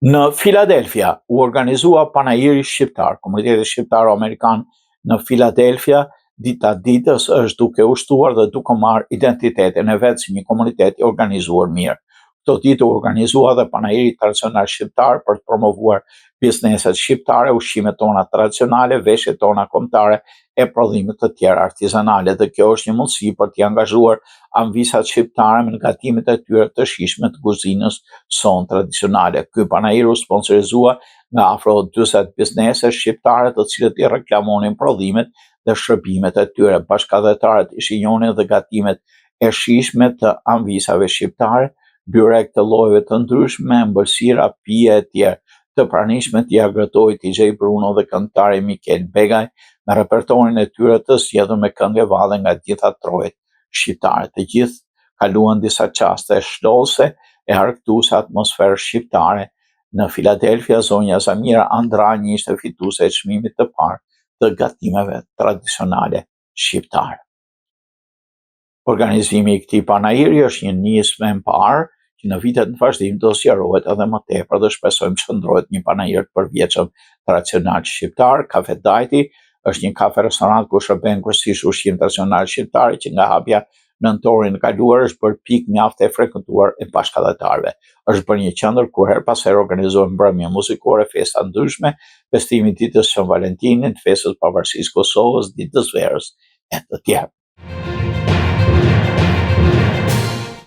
Në Filadelfia u organizua panajiri shqiptar, komuniteti shqiptaro-amerikan në Filadelfia, dita ditës është duke ushtuar dhe duke marrë identitetin e vetë si një komunitet i organizuar mirë. Këto ditë u organizua dhe panajiri tradicional shqiptar për të promovuar bizneset shqiptare, ushqimet tona tradicionale, veshjet tona kombëtare e prodhimet të tjera artizanale, dhe kjo është një mundësi për t'i angazhuar anvisat shqiptare me gatimet e tyre të shijshme të kuzinës son tradicionale. Ky panajir u sponsorizua nga afro 40 biznese shqiptare të cilët i reklamonin prodhimet dhe shërbimet e tyre. Bashkëdhetarët i shinjonin dhe gatimet e shijshme të anvisave shqiptare, byrek të llojeve të ndryshme, ëmbëlsira, pije e tjerë. Të pranishme t'i agrotoi DJ Bruno dhe këngëtari Mikel Begaj me repertorin e tyre të zgjedhur me këngë valle nga gjitha trojet shqiptare. Të gjithë kaluan disa çaste shtose e harktuese atmosferës shqiptare. Në Filadelfia, zonja Zamira Andranyi ishte fituese e çmimit të parë të gatimeve tradicionale shqiptare. Organizimi i këtij panajiri është një nismë e parë që në vitet në vazhdim do zgjerohet edhe më tepër dhe shpresojmë që ndrohet një panajir të përvjetshëm tradicional shqiptar. Kafe Dajti është një kafe restorant ku shërben kryesisht ushqim tradicional shqiptar që nga hapja nëntorin e kaluar është bërë pikë mjaft e frekuentuar e bashkëdhetarëve. Është bërë një qendër ku her pas here organizohen mbrëmje muzikore, festa ndryshme, festimi i ditës së Valentinit, festës pavarësisë Kosovës, ditës verës e të tjerë.